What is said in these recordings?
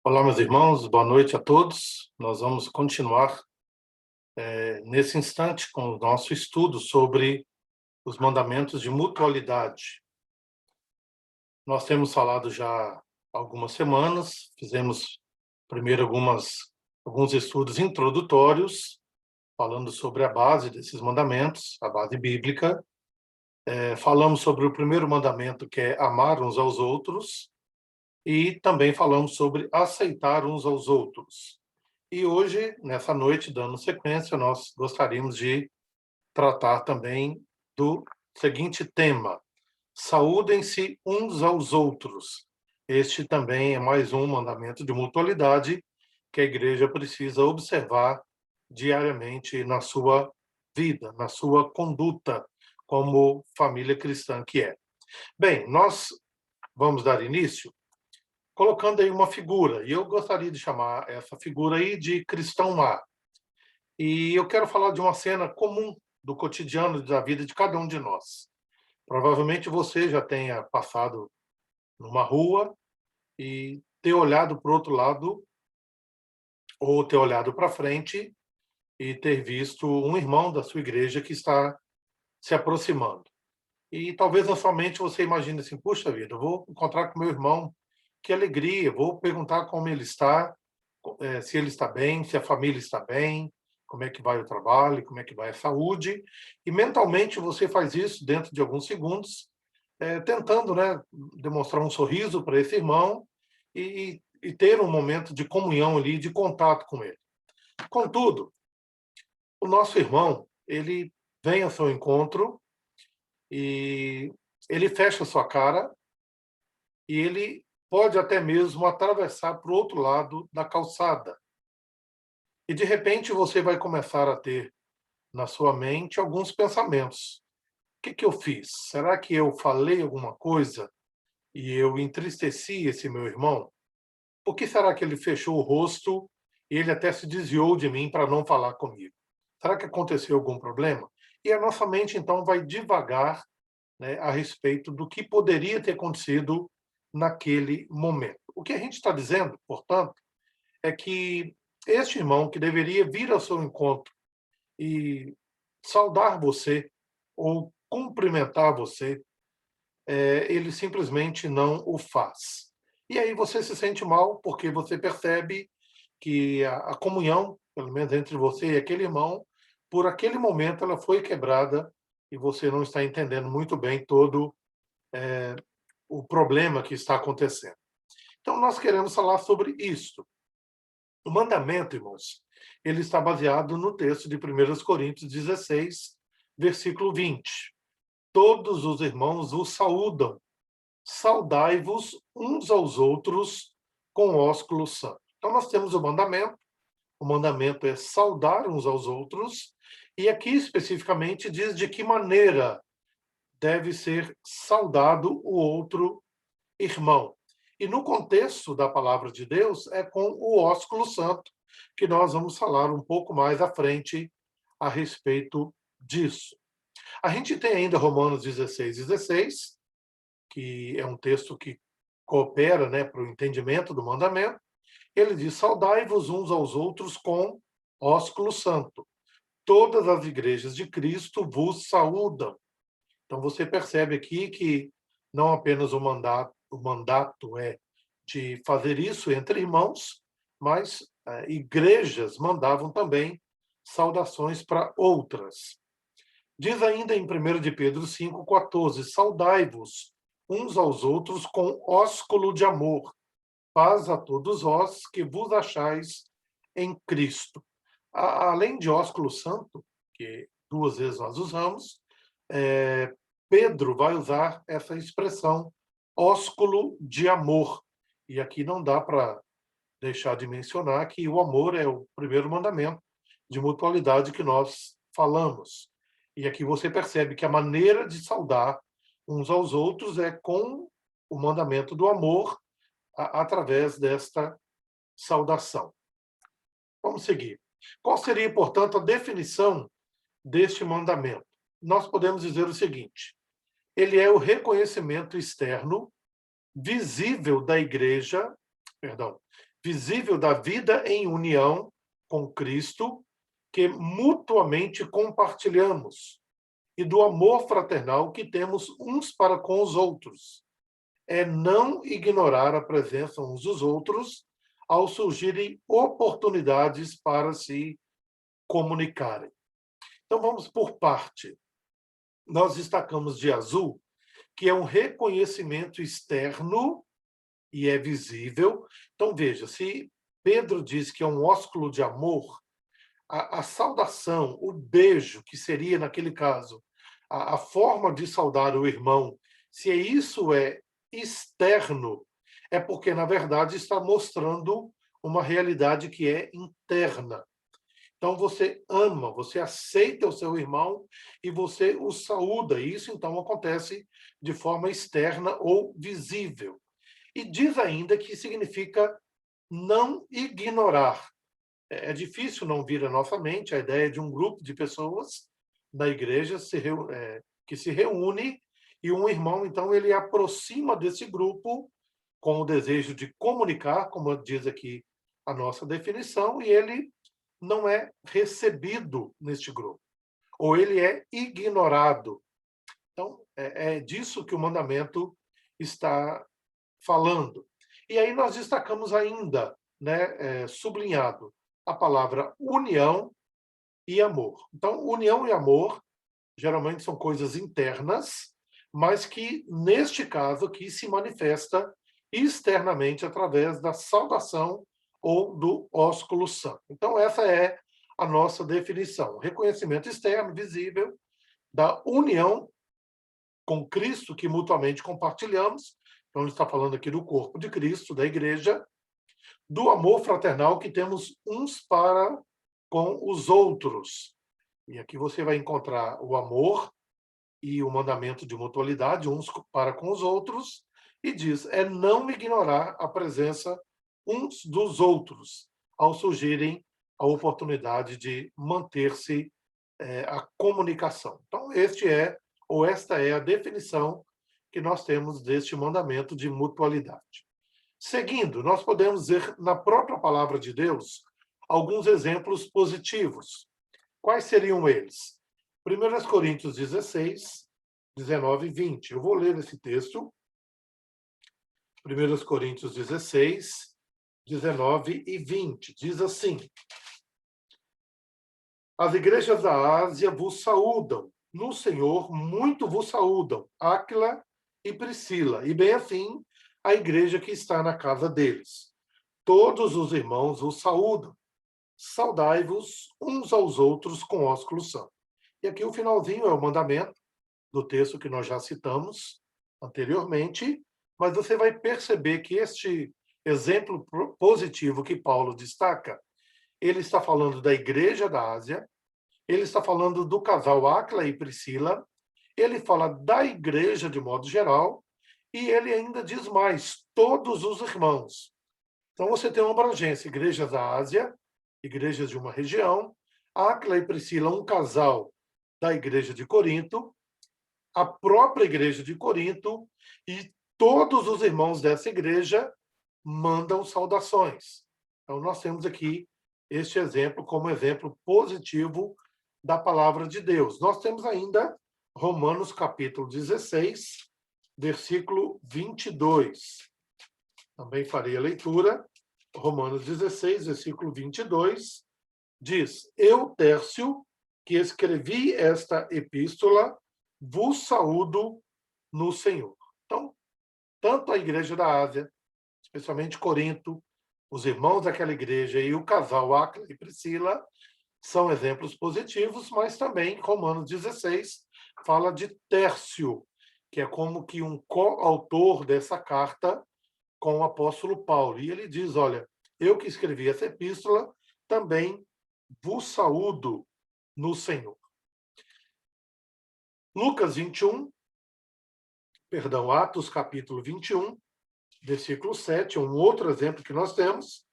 Olá, meus irmãos, boa noite a todos. Nós vamos continuar nesse instante com o nosso estudo sobre os mandamentos de mutualidade. Nós temos falado já há algumas semanas, fizemos primeiro alguns estudos introdutórios, falando sobre a base desses mandamentos, a base bíblica. Falamos sobre o primeiro mandamento, que é amar uns aos outros, e também falamos sobre aceitar uns aos outros. E hoje, nessa noite, dando sequência, nós gostaríamos de tratar também do seguinte tema: saúdem-se uns aos outros. Este também é mais um mandamento de mutualidade que a igreja precisa observar diariamente na sua vida, na sua conduta como família cristã que é. Bem, nós vamos dar início colocando aí uma figura, e eu gostaria de chamar essa figura aí de Cristão Má. E eu quero falar de uma cena comum do cotidiano da vida de cada um de nós. Provavelmente você já tenha passado numa rua e ter olhado para o outro lado ou ter olhado para frente e ter visto um irmão da sua igreja que está se aproximando. E talvez na sua mente você imagine assim: puxa vida, eu vou encontrar com meu irmão, que alegria, vou perguntar como ele está, se ele está bem, se a família está bem, como é que vai o trabalho, como é que vai a saúde, e mentalmente você faz isso dentro de alguns segundos, tentando, né, demonstrar um sorriso para esse irmão e ter um momento de comunhão ali, de contato com ele. Contudo, o nosso irmão, ele vem ao seu encontro e ele fecha sua cara e ele pode até mesmo atravessar para o outro lado da calçada. E de repente você vai começar a ter na sua mente alguns pensamentos. O que eu fiz? Será que eu falei alguma coisa e eu entristeci esse meu irmão? Por que será que ele fechou o rosto e ele até se desviou de mim para não falar comigo? Será que aconteceu algum problema? E a nossa mente então vai divagar, né, a respeito do que poderia ter acontecido naquele momento. O que a gente está dizendo, portanto, é que este irmão que deveria vir ao seu encontro e saudar você ou cumprimentar você, ele simplesmente não o faz. E aí você se sente mal porque você percebe que a comunhão, pelo menos entre você e aquele irmão, por aquele momento ela foi quebrada e você não está entendendo muito bem todo o problema que está acontecendo. Então nós queremos falar sobre isso. O mandamento, irmãos, ele está baseado no texto de 1 Coríntios 16, versículo 20. Todos os irmãos vos saúdam. Saudai-vos uns aos outros com ósculo santo. Então nós temos o mandamento é saudar uns aos outros, e aqui especificamente diz de que maneira deve ser saudado o outro irmão. E no contexto da palavra de Deus é com o ósculo santo, que nós vamos falar um pouco mais à frente a respeito disso. A gente tem ainda Romanos 16, 16, que é um texto que coopera, né, para o entendimento do mandamento. Ele diz: saudai-vos uns aos outros com ósculo santo. Todas as igrejas de Cristo vos saúdam. Então você percebe aqui que não apenas o mandato é de fazer isso entre irmãos, mas igrejas mandavam também saudações para outras. Diz ainda em 1 de Pedro 5,14: saudai-vos uns aos outros com ósculo de amor. Paz a todos vós que vos achais em Cristo. Além de ósculo santo, que duas vezes nós usamos, Pedro vai usar essa expressão, ósculo de amor. E aqui não dá para deixar de mencionar que o amor é o primeiro mandamento de mutualidade que nós falamos. E aqui você percebe que a maneira de saudar uns aos outros é com o mandamento do amor, através desta saudação. Vamos seguir. Qual seria, portanto, a definição deste mandamento? Nós podemos dizer o seguinte: ele é o reconhecimento externo, visível da igreja, perdão, visível da vida em união com Cristo, que mutuamente compartilhamos, e do amor fraternal que temos uns para com os outros. É não ignorar a presença uns dos outros ao surgirem oportunidades para se comunicarem. Então, vamos por parte. Nós destacamos de azul, que é um reconhecimento externo e é visível. Então, veja, se Pedro diz que é um ósculo de amor, a saudação, o beijo, que seria, naquele caso, a forma de saudar o irmão, se isso é externo, é porque, na verdade, está mostrando uma realidade que é interna. Então, você ama, você aceita o seu irmão e você o saúda. Isso, então, acontece de forma externa ou visível. E diz ainda que significa não ignorar. É difícil não vir à nossa mente a ideia de um grupo de pessoas na igreja que se reúne e um irmão, então, ele aproxima desse grupo com o desejo de comunicar, como diz aqui a nossa definição, e ele não é recebido neste grupo, ou ele é ignorado. Então, é disso que o mandamento está falando. E aí nós destacamos ainda, né, sublinhado, a palavra união e amor. Então, união e amor geralmente são coisas internas, mas que, neste caso aqui, se manifesta externamente através da saudação ou do ósculo santo. Então, essa é a nossa definição. Reconhecimento externo, visível, da união com Cristo, que mutuamente compartilhamos. Então, ele está falando aqui do corpo de Cristo, da igreja, do amor fraternal que temos uns para com os outros. E aqui você vai encontrar o amor e o mandamento de mutualidade, uns para com os outros, e diz, é não ignorar a presença uns dos outros, ao surgirem a oportunidade de manter-se a comunicação. Então, esta é a definição que nós temos deste mandamento de mutualidade. Seguindo, nós podemos ver na própria palavra de Deus alguns exemplos positivos. Quais seriam eles? 1 Coríntios 16, 19 e 20. Eu vou ler esse texto. 1 Coríntios 16, 19 e 20. Diz assim: as igrejas da Ásia vos saúdam. No Senhor, muito vos saúdam. Áquila e Priscila. E bem assim, a igreja que está na casa deles. Todos os irmãos vos saúdam. Saudai-vos uns aos outros com ósculo santo. E aqui o finalzinho é o mandamento do texto que nós já citamos anteriormente, mas você vai perceber que este exemplo positivo que Paulo destaca, ele está falando da igreja da Ásia, ele está falando do casal Áquila e Priscila, ele fala da igreja de modo geral, e ele ainda diz mais, todos os irmãos. Então você tem uma abrangência, igrejas da Ásia, igrejas de uma região, Áquila e Priscila, um casal da igreja de Corinto, a própria igreja de Corinto, e todos os irmãos dessa igreja mandam saudações. Então nós temos aqui este exemplo como exemplo positivo da palavra de Deus. Nós temos ainda Romanos capítulo 16, versículo 22. Também farei a leitura. Romanos 16, versículo 22, diz: eu, Tércio, que escrevi esta epístola, vos saúdo no Senhor. Então, tanto a igreja da Ásia, especialmente Corinto, os irmãos daquela igreja e o casal Áquila e Priscila são exemplos positivos, mas também Romanos 16 fala de Tércio, que é como que um coautor dessa carta com o apóstolo Paulo. E ele diz, olha, eu que escrevi essa epístola, também vos saúdo no Senhor. Lucas 21, perdão, Atos capítulo 21, versículo 7, um outro exemplo que nós temos,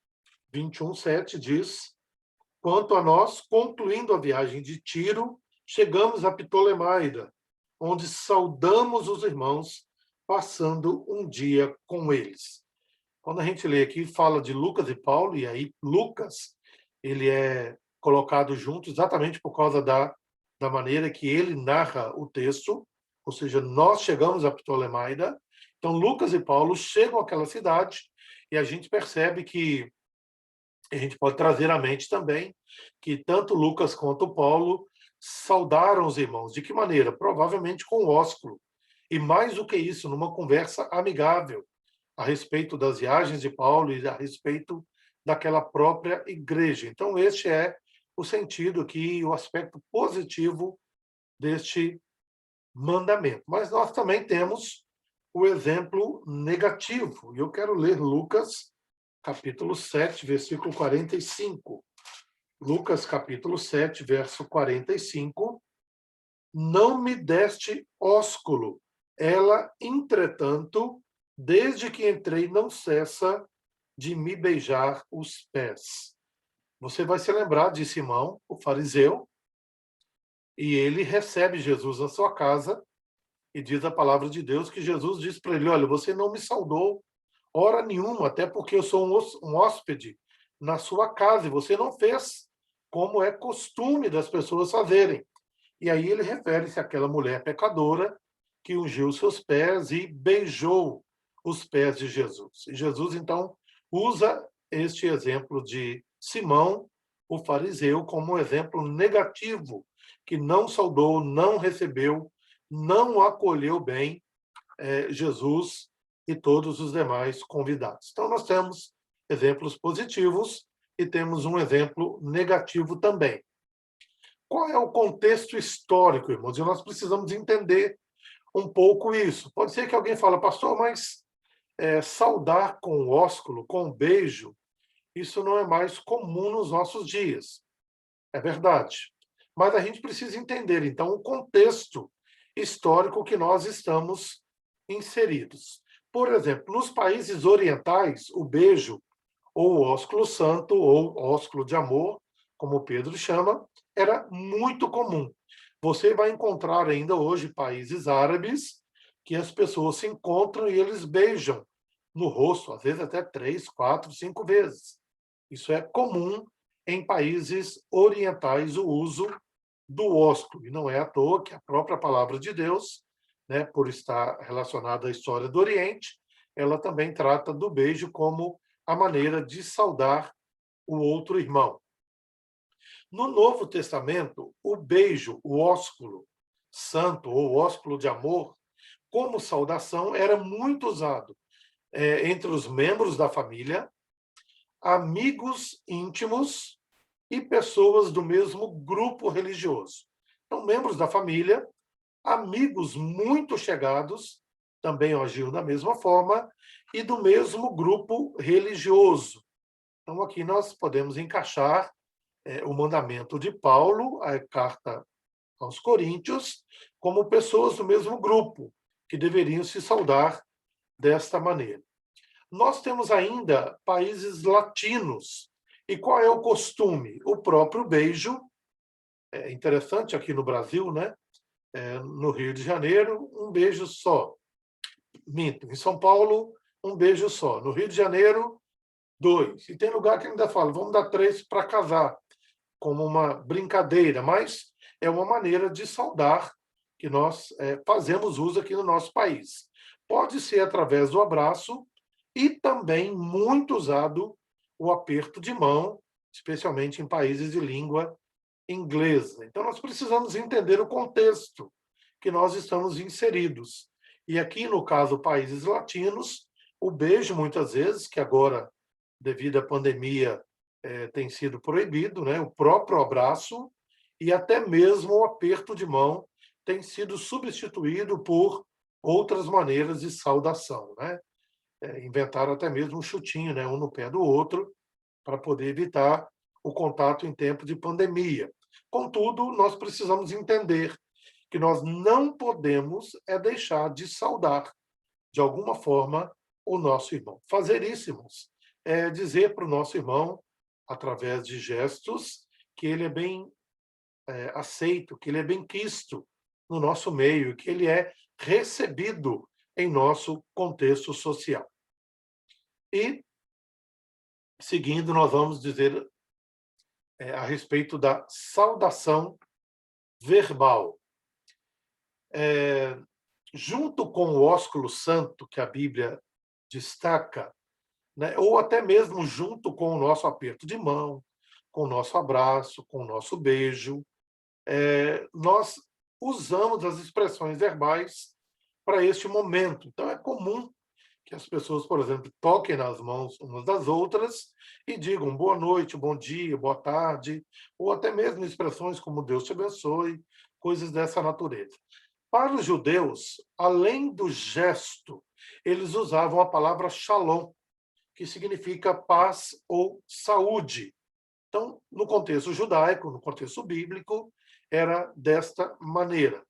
21, 7, diz: quanto a nós, concluindo a viagem de Tiro, chegamos a Ptolemaida, onde saudamos os irmãos, passando um dia com eles. Quando a gente lê aqui, fala de Lucas e Paulo, e aí Lucas, ele é colocado junto exatamente por causa da maneira que ele narra o texto, ou seja, nós chegamos a Ptolemaida, então Lucas e Paulo chegam àquela cidade, e a gente percebe que a gente pode trazer à mente também que tanto Lucas quanto Paulo saudaram os irmãos. De que maneira? Provavelmente com ósculo. E mais do que isso, numa conversa amigável a respeito das viagens de Paulo e a respeito daquela própria igreja. Então, este é o sentido aqui, o aspecto positivo deste mandamento. Mas nós também temos o exemplo negativo. E eu quero ler Lucas, capítulo 7, versículo 45. Lucas, capítulo 7, verso 45. Não me deste ósculo. Ela, entretanto, desde que entrei, não cessa de me beijar os pés. Você vai se lembrar de Simão, o fariseu, e ele recebe Jesus na sua casa, e diz a palavra de Deus que Jesus diz para ele: olha, você não me saudou hora nenhuma, até porque eu sou um hóspede na sua casa, e você não fez como é costume das pessoas fazerem. E aí ele refere-se àquela mulher pecadora que ungiu seus pés e beijou os pés de Jesus. E Jesus, então, usa este exemplo de Simão, o fariseu, como um exemplo negativo, que não saudou, não recebeu, não acolheu bem Jesus e todos os demais convidados. Então, nós temos exemplos positivos e temos um exemplo negativo também. Qual é o contexto histórico, irmãos? E nós precisamos entender um pouco isso. Pode ser que alguém fale, pastor, mas saudar com ósculo, com beijo, isso não é mais comum nos nossos dias. É verdade. Mas a gente precisa entender, então, o contexto histórico que nós estamos inseridos. Por exemplo, nos países orientais, o beijo, ou o ósculo santo, ou ósculo de amor, como Pedro chama, era muito comum. Você vai encontrar ainda hoje países árabes que as pessoas se encontram e eles beijam no rosto, às vezes até 3, 4, 5 vezes. Isso é comum em países orientais, o uso do ósculo. E não é à toa que a própria palavra de Deus, né, por estar relacionada à história do Oriente, ela também trata do beijo como a maneira de saudar o outro irmão. No Novo Testamento, o beijo, o ósculo santo ou ósculo de amor, como saudação, era muito usado entre os membros da família, amigos íntimos e pessoas do mesmo grupo religioso. Então, membros da família, amigos muito chegados, também agiam da mesma forma, e do mesmo grupo religioso. Então, aqui nós podemos encaixar o mandamento de Paulo, a carta aos Coríntios, como pessoas do mesmo grupo, que deveriam se saudar desta maneira. Nós temos ainda países latinos. E qual é o costume? O próprio beijo. É interessante aqui no Brasil, né? No Rio de Janeiro, um beijo só. Minto. Em São Paulo, um beijo só. No Rio de Janeiro, 2. E tem lugar que ainda fala, vamos dar 3 para casar, como uma brincadeira, mas é uma maneira de saudar que nós fazemos uso aqui no nosso país. Pode ser através do abraço e também muito usado o aperto de mão, especialmente em países de língua inglesa. Então, nós precisamos entender o contexto que nós estamos inseridos. E aqui, no caso, países latinos, o beijo, muitas vezes, que agora, devido à pandemia, tem sido proibido, né? O próprio abraço e até mesmo o aperto de mão tem sido substituído por outras maneiras de saudação, né? Inventaram até mesmo um chutinho, né? Um no pé do outro, para poder evitar o contato em tempo de pandemia. Contudo, nós precisamos entender que nós não podemos deixar de saudar, de alguma forma, o nosso irmão. Fazer isso, irmãos, é dizer para o nosso irmão, através de gestos, que ele é bem aceito, que ele é bem quisto no nosso meio, que ele é recebido em nosso contexto social. E, seguindo, nós vamos dizer a respeito da saudação verbal. Junto com o ósculo santo, que a Bíblia destaca, né, ou até mesmo junto com o nosso aperto de mão, com o nosso abraço, com o nosso beijo, nós usamos as expressões verbais para este momento. Então, é comum que as pessoas, por exemplo, toquem nas mãos umas das outras e digam boa noite, bom dia, boa tarde, ou até mesmo expressões como Deus te abençoe, coisas dessa natureza. Para os judeus, além do gesto, eles usavam a palavra shalom, que significa paz ou saúde. Então, no contexto judaico, no contexto bíblico, era desta maneira.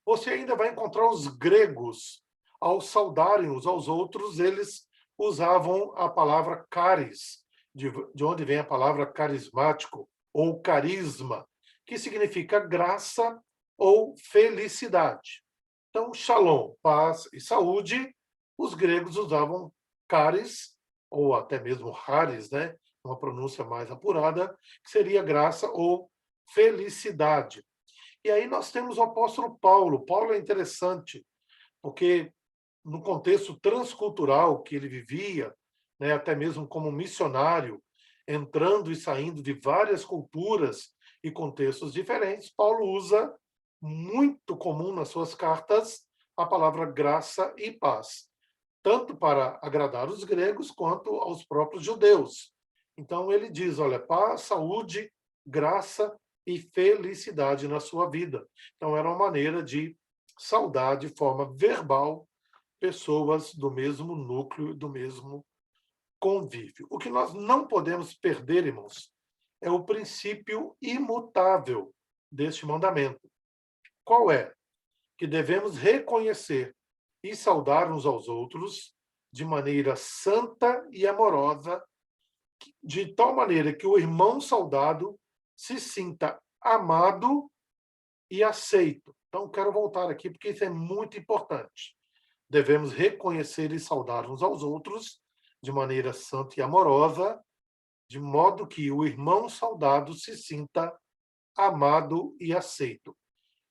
Você ainda vai encontrar os gregos, ao saudarem uns aos outros, eles usavam a palavra caris, de onde vem a palavra carismático ou carisma, que significa graça ou felicidade. Então, shalom, paz e saúde, os gregos usavam caris, ou até mesmo haris, né? Uma pronúncia mais apurada, que seria graça ou felicidade. E aí nós temos o apóstolo Paulo. Paulo é interessante, porque no contexto transcultural que ele vivia, né, até mesmo como missionário, entrando e saindo de várias culturas e contextos diferentes, Paulo usa, muito comum nas suas cartas, a palavra graça e paz, tanto para agradar os gregos quanto aos próprios judeus. Então ele diz, olha, paz, saúde, graça e felicidade na sua vida. Então era uma maneira de saudar de forma verbal pessoas do mesmo núcleo, do mesmo convívio. O que nós não podemos perder, irmãos, é o princípio imutável deste mandamento. Qual é? Que devemos reconhecer e saudar uns aos outros de maneira santa e amorosa, de tal maneira que o irmão saudado se sinta amado e aceito. Então, quero voltar aqui, porque isso é muito importante. Devemos reconhecer e saudar uns aos outros de maneira santa e amorosa, de modo que o irmão saudado se sinta amado e aceito.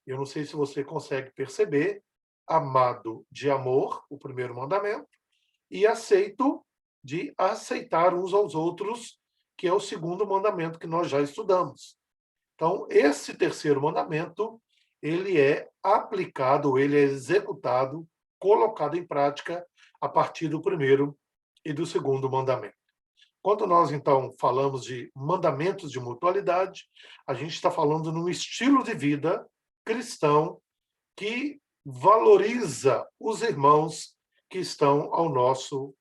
Eu não sei se você consegue perceber, amado de amor, o primeiro mandamento, e aceito de aceitar uns aos outros, que é o segundo mandamento que nós já estudamos. Então, esse terceiro mandamento, ele é aplicado, ele é executado, colocado em prática a partir do primeiro e do segundo mandamento. Quando nós, então, falamos de mandamentos de mutualidade, a gente está falando num estilo de vida cristão que valoriza os irmãos que estão ao nosso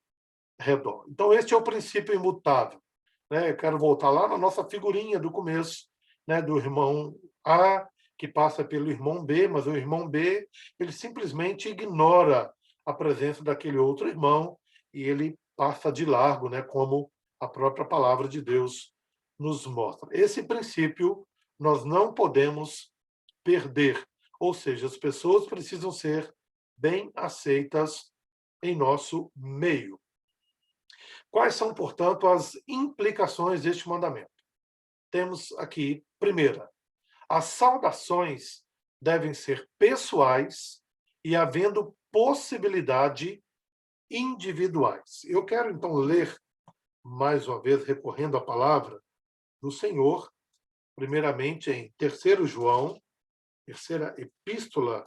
redor. Então, este é o princípio imutável. Né? Eu quero voltar lá na nossa figurinha do começo, né? Do irmão A, que passa pelo irmão B, mas o irmão B, ele simplesmente ignora a presença daquele outro irmão e ele passa de largo, né? Como a própria palavra de Deus nos mostra. Esse princípio nós não podemos perder, ou seja, as pessoas precisam ser bem aceitas em nosso meio. Quais são, portanto, as implicações deste mandamento? Temos aqui, primeira, as saudações devem ser pessoais e havendo possibilidade individuais. Eu quero, então, ler, mais uma vez, recorrendo à palavra do Senhor, primeiramente em 3 João, terceira epístola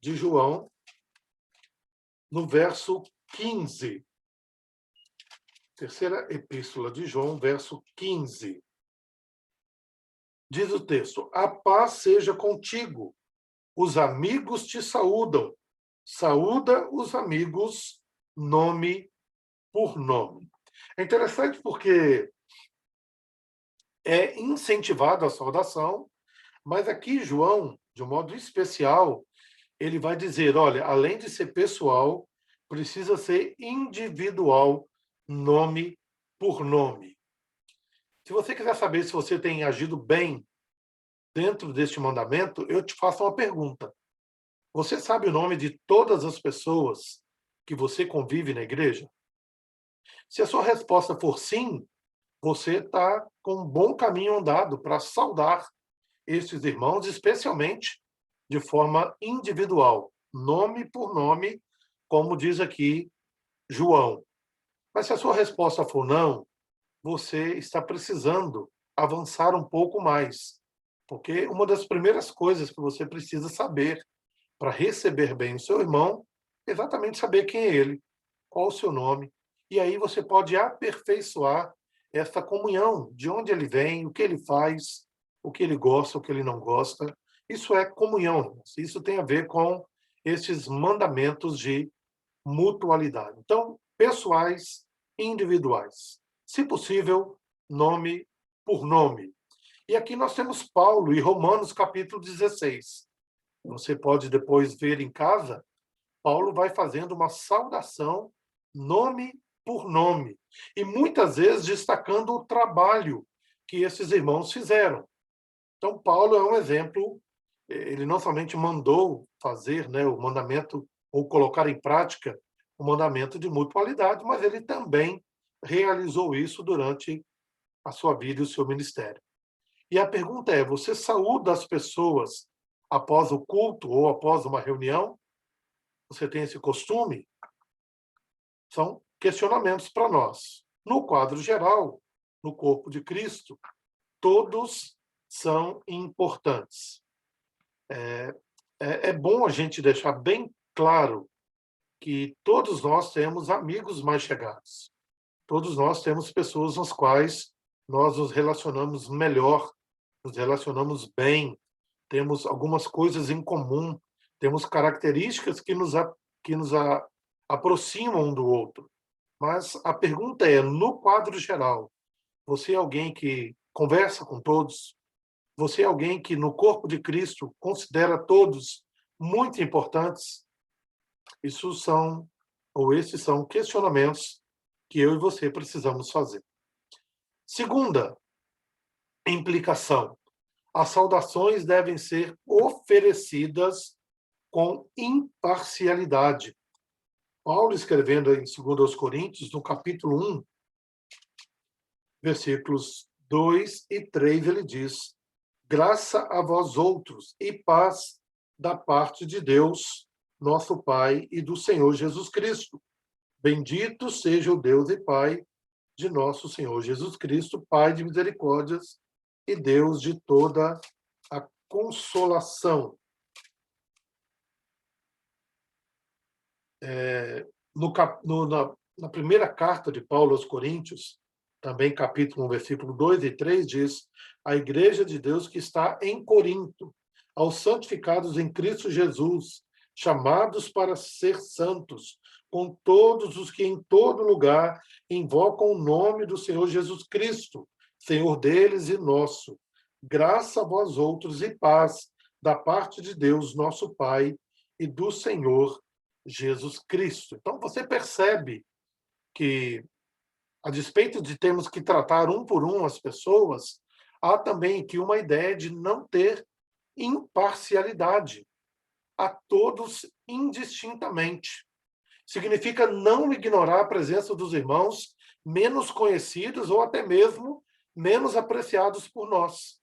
de João, no verso 15. Terceira epístola de João, verso 15. Diz o texto: a paz seja contigo. Os amigos te saúdam. Saúda os amigos, nome por nome. É interessante porque é incentivado a saudação, mas aqui João, de um modo especial, ele vai dizer, olha, além de ser pessoal, precisa ser individual, nome por nome. Se você quiser saber se você tem agido bem dentro deste mandamento, eu te faço uma pergunta. Você sabe o nome de todas as pessoas que você convive na igreja? Se a sua resposta for sim, você está com um bom caminho andado para saudar estes irmãos, especialmente de forma individual, nome por nome, como diz aqui João. Mas se a sua resposta for não, você está precisando avançar um pouco mais, porque uma das primeiras coisas que você precisa saber para receber bem o seu irmão é exatamente saber quem é ele, qual o seu nome, e aí você pode aperfeiçoar essa comunhão, de onde ele vem, o que ele faz, o que ele gosta, o que ele não gosta. Isso é comunhão, irmãos. Isso tem a ver com esses mandamentos de mutualidade. Então, pessoais, individuais. Se possível, nome por nome. E aqui nós temos Paulo e Romanos capítulo 16. Você pode depois ver em casa, Paulo vai fazendo uma saudação nome por nome, e muitas vezes destacando o trabalho que esses irmãos fizeram. Então, Paulo é um exemplo, ele não somente mandou fazer, né, o mandamento, ou colocar em prática o mandamento de mutualidade, mas ele também realizou isso durante a sua vida e o seu ministério. E a pergunta é: você saúda as pessoas após o culto ou após uma reunião? Você tem esse costume? São questionamentos para nós. No quadro geral, no corpo de Cristo, todos são importantes. É bom a gente deixar bem claro que todos nós temos amigos mais chegados. Todos nós temos pessoas com as quais nós nos relacionamos melhor, nos relacionamos bem, temos algumas coisas em comum, temos características que nos aproximam um do outro. Mas a pergunta é, no quadro geral, você é alguém que conversa com todos? Você é alguém que, no corpo de Cristo, considera todos muito importantes? Isso são, ou esses são questionamentos que eu e você precisamos fazer. Segunda implicação: as saudações devem ser oferecidas com imparcialidade. Paulo, escrevendo em 2 Coríntios, no capítulo 1, versículos 2 e 3, ele diz: graça a vós outros e paz da parte de Deus, nosso Pai, e do Senhor Jesus Cristo. Bendito seja o Deus e Pai de nosso Senhor Jesus Cristo, Pai de misericórdias e Deus de toda a consolação. Na primeira carta de Paulo aos Coríntios, também capítulo 1, versículo 2 e 3, diz: a igreja de Deus que está em Corinto, aos santificados em Cristo Jesus, chamados para ser santos, com todos os que em todo lugar invocam o nome do Senhor Jesus Cristo, Senhor deles e nosso. Graça a vós outros e paz da parte de Deus, nosso Pai, e do Senhor Jesus Cristo. Então, você percebe que, a despeito de termos que tratar um por um as pessoas, há também aqui uma ideia de não ter imparcialidade, a todos indistintamente. Significa não ignorar a presença dos irmãos menos conhecidos ou até mesmo menos apreciados por nós.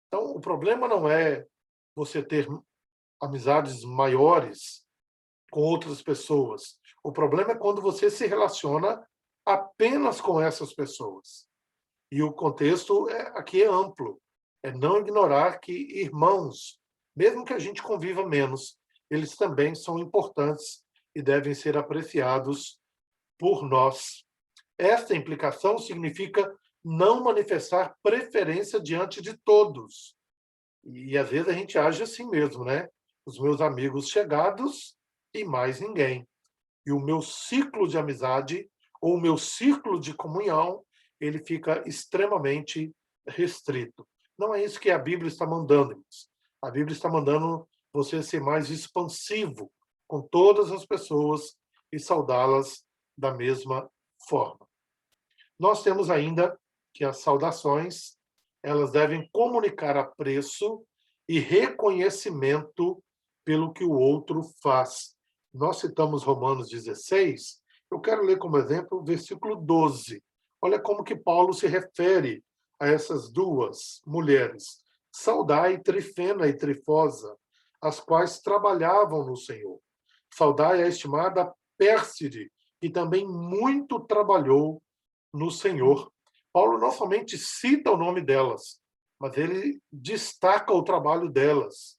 Então, o problema não é você ter amizades maiores com outras pessoas. O problema é quando você se relaciona apenas com essas pessoas. E o contexto aqui é amplo. É não ignorar que irmãos, mesmo que a gente conviva menos, eles também são importantes e devem ser apreciados por nós. Esta implicação significa não manifestar preferência diante de todos. E às vezes a gente age assim mesmo, né? Os meus amigos chegados e mais ninguém. E o meu ciclo de amizade ou o meu círculo de comunhão, ele fica extremamente restrito. Não é isso que a Bíblia está mandando, irmãos. A Bíblia está mandando você ser mais expansivo com todas as pessoas e saudá-las da mesma forma. Nós temos ainda que as saudações, elas devem comunicar apreço e reconhecimento pelo que o outro faz. Nós citamos Romanos 16, Eu quero ler como exemplo o versículo 12. Olha como que Paulo se refere a essas duas mulheres, Saudai, Trifena e Trifosa, as quais trabalhavam no Senhor. Saudai é a estimada Pérside, que também muito trabalhou no Senhor. Paulo não somente cita o nome delas, mas ele destaca o trabalho delas.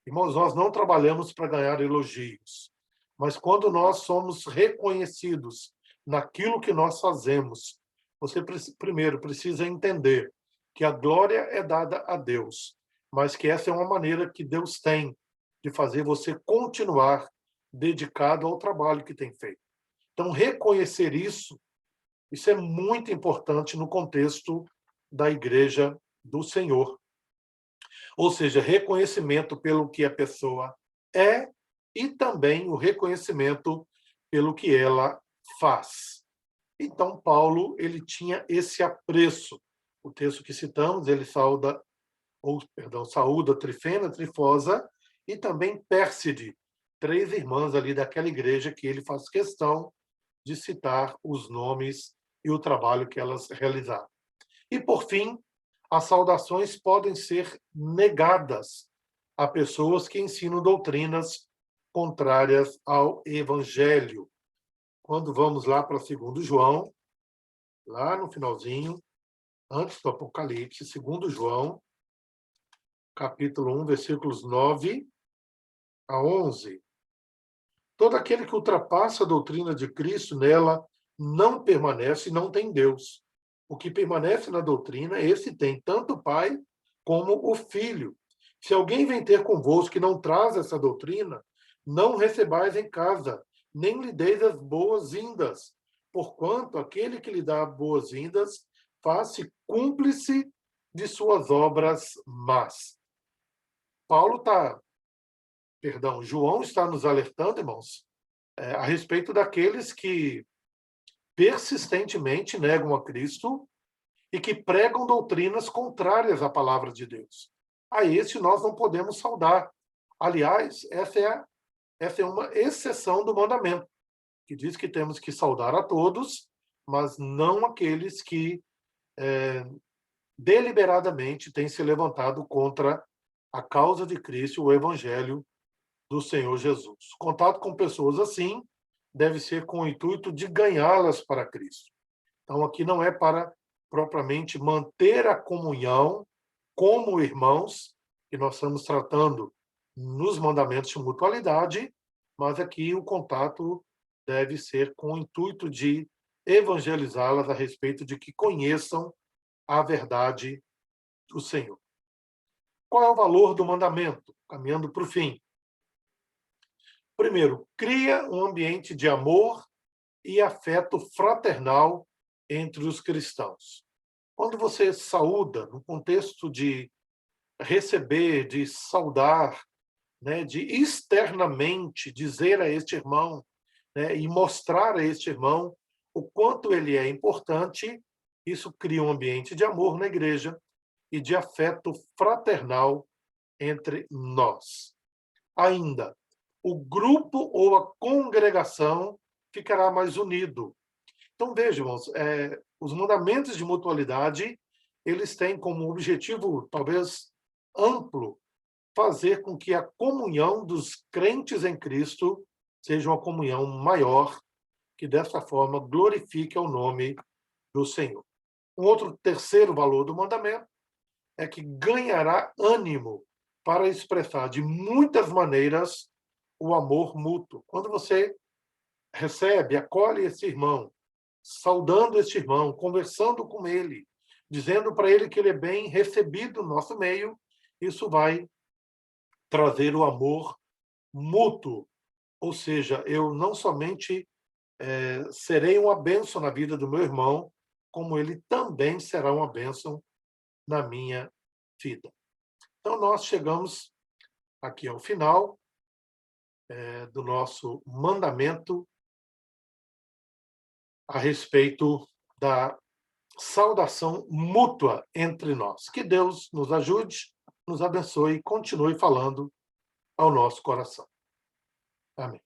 Irmãos, nós não trabalhamos para ganhar elogios, mas quando nós somos reconhecidos naquilo que nós fazemos, você primeiro precisa entender que a glória é dada a Deus, mas que essa é uma maneira que Deus tem de fazer você continuar dedicado ao trabalho que tem feito. Então, reconhecer isso é muito importante no contexto da Igreja do Senhor. Ou seja, reconhecimento pelo que a pessoa é e também o reconhecimento pelo que ela faz. Então, Paulo, ele tinha esse apreço. O texto que citamos, ele saúda Trifena, Trifosa e também Pérside, 3 irmãs ali daquela igreja que ele faz questão de citar os nomes e o trabalho que elas realizaram. E, por fim, as saudações podem ser negadas a pessoas que ensinam doutrinas contrárias ao Evangelho. Quando vamos lá para 2 João, lá no finalzinho, antes do Apocalipse, 2 João, capítulo 1, versículos 9 a 11. Todo aquele que ultrapassa a doutrina de Cristo nela não permanece e não tem Deus. O que permanece na doutrina, esse tem tanto o Pai como o Filho. Se alguém vem ter convosco que não traz essa doutrina, não recebais em casa, nem lhe deis as boas-vindas, porquanto aquele que lhe dá boas-vindas faz-se cúmplice de suas obras más. João está nos alertando, irmãos, a respeito daqueles que persistentemente negam a Cristo e que pregam doutrinas contrárias à palavra de Deus. A esse nós não podemos saudar. Aliás, essa é uma exceção do mandamento, que diz que temos que saudar a todos, mas não aqueles que deliberadamente têm se levantado contra a causa de Cristo e o evangelho do Senhor Jesus. Contato com pessoas assim deve ser com o intuito de ganhá-las para Cristo. Então, aqui não é para propriamente manter a comunhão como irmãos, que nós estamos tratando nos mandamentos de mutualidade, mas aqui o contato deve ser com o intuito de evangelizá-las a respeito de que conheçam a verdade do Senhor. Qual é o valor do mandamento? Caminhando para o fim. Primeiro, cria um ambiente de amor e afeto fraternal entre os cristãos. Quando você saúda, no contexto de receber, de saudar, né, de externamente dizer a este irmão, né, e mostrar a este irmão o quanto ele é importante, isso cria um ambiente de amor na igreja e de afeto fraternal entre nós. Ainda, o grupo ou a congregação ficará mais unido. Então, vejam, os mandamentos de mutualidade, eles têm como objetivo, talvez amplo, fazer com que a comunhão dos crentes em Cristo seja uma comunhão maior, que dessa forma glorifique o nome do Senhor. Um outro terceiro valor do mandamento é que ganhará ânimo para expressar de muitas maneiras o amor mútuo. Quando você recebe, acolhe esse irmão, saudando este irmão, conversando com ele, dizendo para ele que ele é bem recebido no nosso meio, isso vai trazer o amor mútuo. Ou seja, eu não somente serei uma bênção na vida do meu irmão, como ele também será uma bênção na minha vida. Então, nós chegamos aqui ao final do nosso mandamento a respeito da saudação mútua entre nós. Que Deus nos ajude, nos abençoe e continue falando ao nosso coração. Amém.